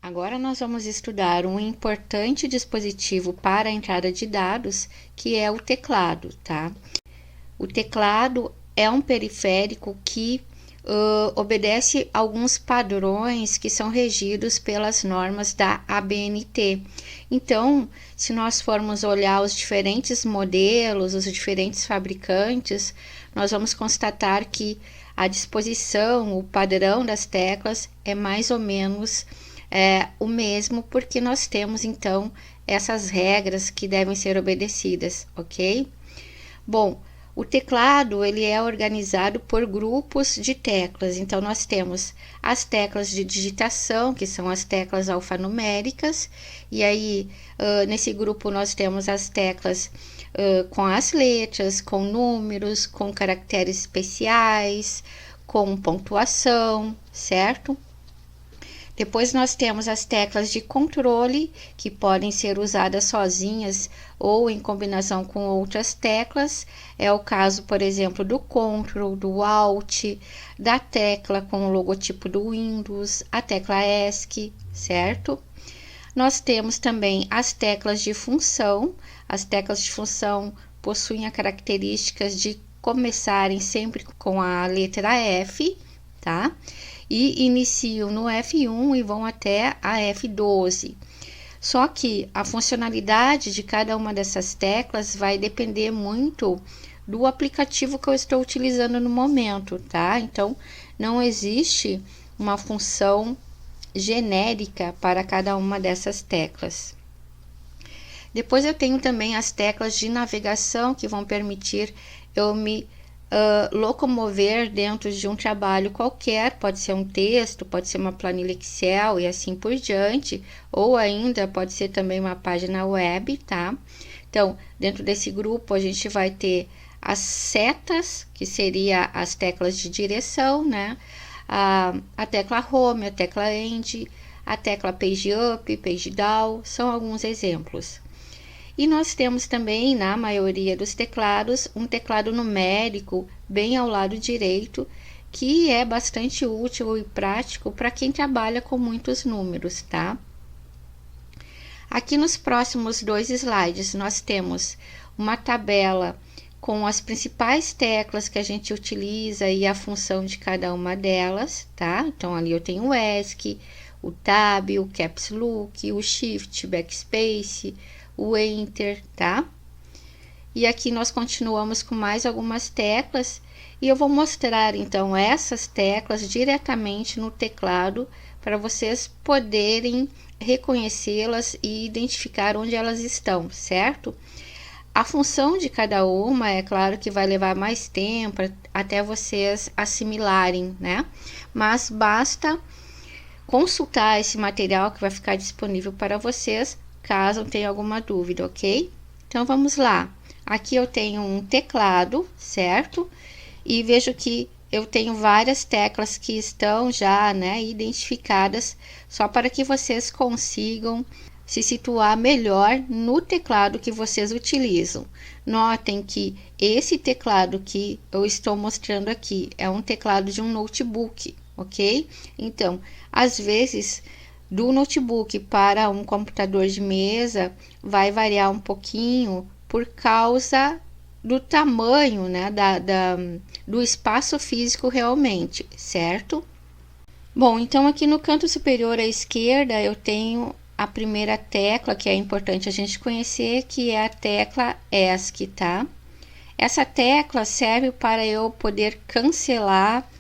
Agora nós vamos estudar um importante dispositivo para a entrada de dados, que é o teclado, tá? O teclado é um periférico que obedece alguns padrões que são regidos pelas normas da ABNT. Então, se nós formos olhar os diferentes modelos, os diferentes fabricantes, nós vamos constatar que a disposição, o padrão das teclas é mais ou menos o mesmo, porque nós temos então essas regras que devem ser obedecidas, ok? Bom, o teclado ele é organizado por grupos de teclas, então nós temos as teclas de digitação, que são as teclas alfanuméricas, e aí nesse grupo nós temos as teclas com as letras, com números, com caracteres especiais, com pontuação, certo? Depois nós temos as teclas de controle, que podem ser usadas sozinhas ou em combinação com outras teclas. É o caso, por exemplo, do Ctrl, do Alt, da tecla com o logotipo do Windows, a tecla ESC, certo? Nós temos também as teclas de função. As teclas de função possuem as características de começarem sempre com a letra F, tá? E iniciam no F1 e vão até a F12. Só que a funcionalidade de cada uma dessas teclas vai depender muito do aplicativo que eu estou utilizando no momento, tá? Então, não existe uma função genérica para cada uma dessas teclas. Depois eu tenho também as teclas de navegação que vão permitir eu me locomover dentro de um trabalho qualquer, pode ser um texto, pode ser uma planilha Excel e assim por diante, ou ainda pode ser também uma página web, tá? Então, dentro desse grupo a gente vai ter as setas, que seria as teclas de direção, né? A tecla Home, a tecla End, a tecla Page Up, Page Down, são alguns exemplos. E nós temos também, na maioria dos teclados, um teclado numérico bem ao lado direito, que é bastante útil e prático para quem trabalha com muitos números, tá? Aqui nos próximos 2 slides, nós temos uma tabela com as principais teclas que a gente utiliza e a função de cada uma delas, tá? Então, ali eu tenho o ESC, o Tab, o Caps Lock, o Shift, Backspace, o Enter, tá? E aqui nós continuamos com mais algumas teclas e eu vou mostrar então essas teclas diretamente no teclado para vocês poderem reconhecê-las e identificar onde elas estão, certo? A função de cada uma, é claro que vai levar mais tempo até vocês assimilarem, né? Mas basta consultar esse material que vai ficar disponível para vocês caso tenha alguma dúvida, ok? Então, vamos lá. Aqui eu tenho um teclado, certo? E vejo que eu tenho várias teclas que estão já, né, identificadas, só para que vocês consigam se situar melhor no teclado que vocês utilizam. Notem que esse teclado que eu estou mostrando aqui é um teclado de um notebook, ok? Então, às vezes, do notebook para um computador de mesa vai variar um pouquinho por causa do tamanho, né, do espaço físico realmente, certo? Bom, então aqui no canto superior à esquerda eu tenho a primeira tecla que é importante a gente conhecer, que é a tecla ESC, tá? Essa tecla serve para eu poder cancelar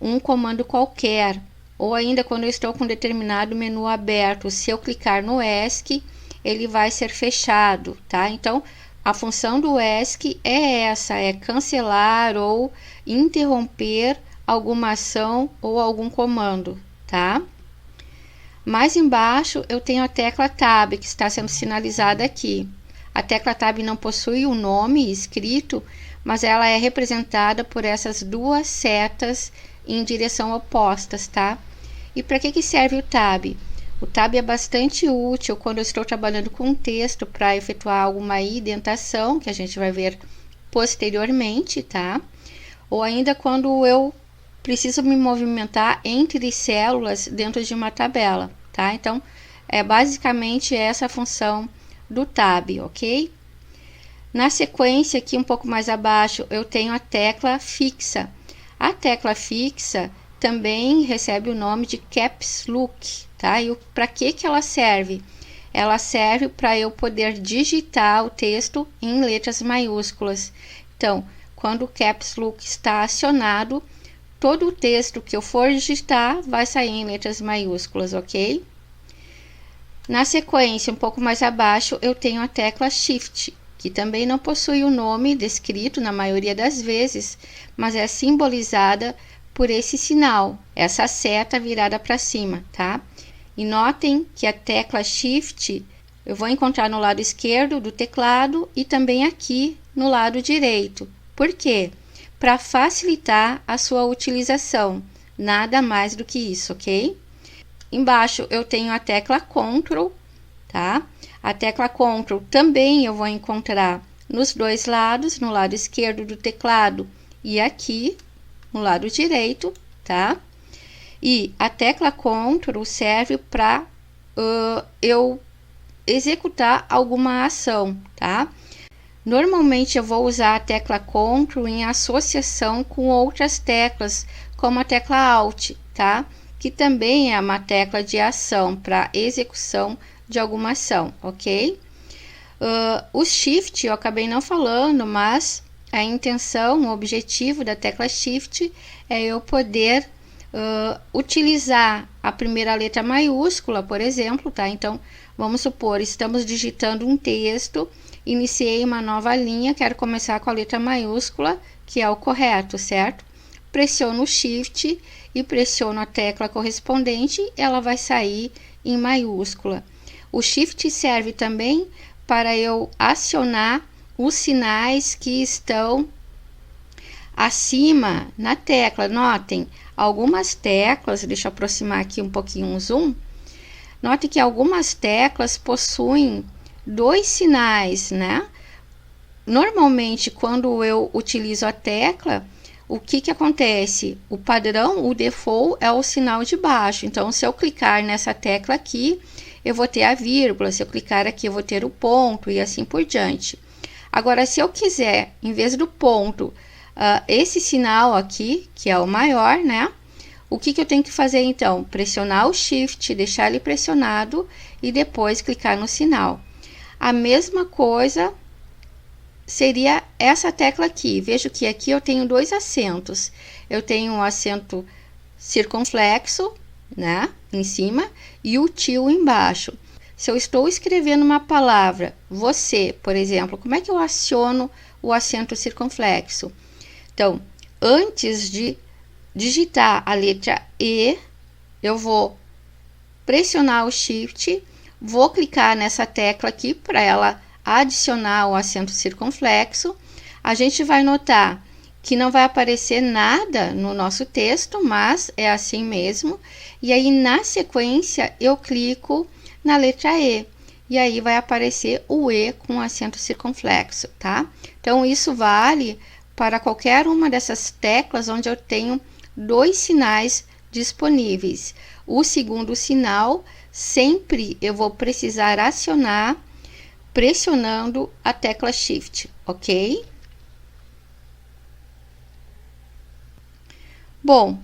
um comando qualquer, ou ainda quando eu estou com um determinado menu aberto, se eu clicar no ESC, ele vai ser fechado, tá? Então, a função do ESC é essa, é cancelar ou interromper alguma ação ou algum comando, tá? Mais embaixo, eu tenho a tecla Tab, que está sendo sinalizada aqui. A tecla Tab não possui um nome escrito, mas ela é representada por essas duas setas em direção opostas, tá? E para que serve o Tab? O Tab é bastante útil quando eu estou trabalhando com um texto para efetuar alguma indentação, que a gente vai ver posteriormente, tá? Ou ainda quando eu preciso me movimentar entre células dentro de uma tabela, tá? Então, é basicamente essa a função do tab, ok? Na sequência, aqui um pouco mais abaixo, eu tenho a tecla fixa. A tecla fixa também recebe o nome de Caps Lock, tá? E para que ela serve? Ela serve para eu poder digitar o texto em letras maiúsculas. Então, quando o Caps Lock está acionado, todo o texto que eu for digitar vai sair em letras maiúsculas, ok? Na sequência, um pouco mais abaixo, eu tenho a tecla Shift, que também não possui o nome descrito na maioria das vezes, mas é simbolizada por esse sinal, essa seta virada para cima, tá? E notem que a tecla Shift eu vou encontrar no lado esquerdo do teclado e também aqui no lado direito. Por quê? Para facilitar a sua utilização, nada mais do que isso, ok? Embaixo eu tenho a tecla Ctrl, tá? A tecla Ctrl também eu vou encontrar nos dois lados, no lado esquerdo do teclado e aqui no lado direito, tá? E a tecla Ctrl serve para eu executar alguma ação, tá? Normalmente eu vou usar a tecla Ctrl em associação com outras teclas, como a tecla Alt, tá? Que também é uma tecla de ação para execução de alguma ação, ok? O Shift eu acabei não falando, mas a intenção, o objetivo da tecla Shift é eu poder utilizar a primeira letra maiúscula, por exemplo, tá? Então, vamos supor, estamos digitando um texto, iniciei uma nova linha, quero começar com a letra maiúscula, que é o correto, certo? Pressiono o Shift e pressiono a tecla correspondente, ela vai sair em maiúscula. O Shift serve também para eu acionar os sinais que estão acima na tecla. Notem, algumas teclas, deixa eu aproximar aqui um pouquinho o zoom. Note que algumas teclas possuem dois sinais, né? Normalmente, quando eu utilizo a tecla, o que acontece? O padrão, o default, é o sinal de baixo. Então, se eu clicar nessa tecla aqui, eu vou ter a vírgula. Se eu clicar aqui, eu vou ter o ponto e assim por diante. Agora, se eu quiser, em vez do ponto, esse sinal aqui, que é o maior, né? O que eu tenho que fazer então? Pressionar o Shift, deixar ele pressionado e depois clicar no sinal. A mesma coisa seria essa tecla aqui. Vejo que aqui eu tenho dois acentos. Eu tenho um acento circunflexo, né, em cima, e o tio embaixo. Se eu estou escrevendo uma palavra, você, por exemplo, como é que eu aciono o acento circunflexo? Então, antes de digitar a letra E, eu vou pressionar o Shift, vou clicar nessa tecla aqui para ela adicionar o acento circunflexo. A gente vai notar que não vai aparecer nada no nosso texto, mas é assim mesmo. E aí, na sequência, eu clico na letra E. E aí vai aparecer o E com acento circunflexo, tá? Então, isso vale para qualquer uma dessas teclas onde eu tenho dois sinais disponíveis. O segundo sinal, sempre eu vou precisar acionar pressionando a tecla Shift, ok? Bom,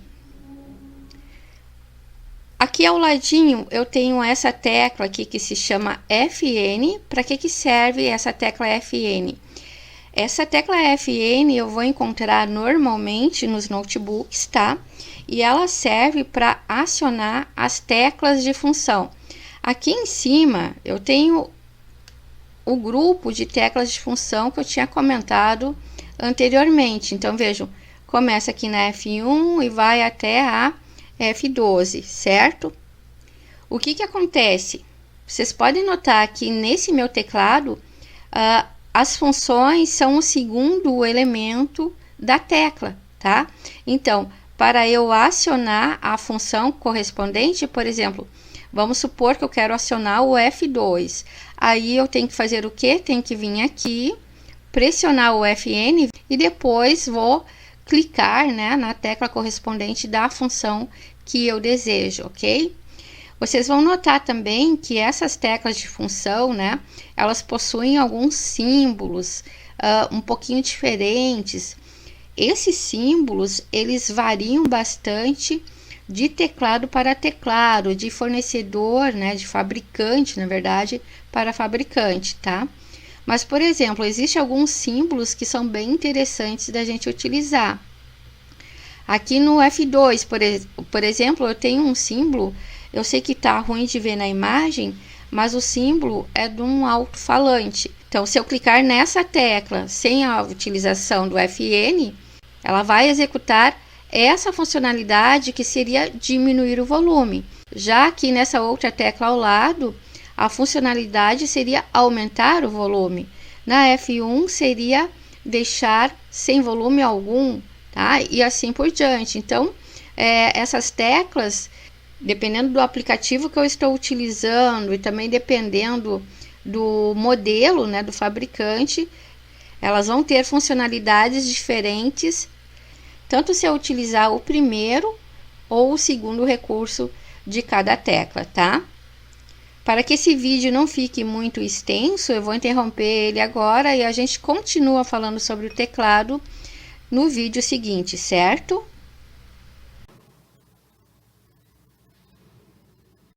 aqui ao ladinho eu tenho essa tecla aqui que se chama FN. Para que serve essa tecla FN? Essa tecla FN eu vou encontrar normalmente nos notebooks, tá? E ela serve para acionar as teclas de função. Aqui em cima eu tenho o grupo de teclas de função que eu tinha comentado anteriormente. Então, vejam, começa aqui na F1 e vai até a F12, certo? O que acontece? Vocês podem notar que nesse meu teclado, as funções são o segundo elemento da tecla, tá? Então, para eu acionar a função correspondente, por exemplo, vamos supor que eu quero acionar o F2. Aí eu tenho que fazer o quê? Tenho que vir aqui, pressionar o FN e depois vou clicar, né, na tecla correspondente da função que eu desejo, ok? Vocês vão notar também que essas teclas de função, né, elas possuem alguns símbolos um pouquinho diferentes. Esses símbolos, eles variam bastante de teclado para teclado, de fornecedor, né, de fabricante, na verdade, para fabricante, tá? Mas, por exemplo, existem alguns símbolos que são bem interessantes da gente utilizar. Aqui no F2, por exemplo, eu tenho um símbolo, eu sei que tá ruim de ver na imagem, mas o símbolo é de um alto-falante. Então, se eu clicar nessa tecla sem a utilização do FN, ela vai executar essa funcionalidade que seria diminuir o volume. Já que nessa outra tecla ao lado, a funcionalidade seria aumentar o volume. Na F1 seria deixar sem volume algum, tá? E assim por diante. Então, essas teclas, dependendo do aplicativo que eu estou utilizando e também dependendo do modelo, né, do fabricante, elas vão ter funcionalidades diferentes, tanto se eu utilizar o primeiro ou o segundo recurso de cada tecla, tá? Para que esse vídeo não fique muito extenso, eu vou interromper ele agora e a gente continua falando sobre o teclado no vídeo seguinte, certo?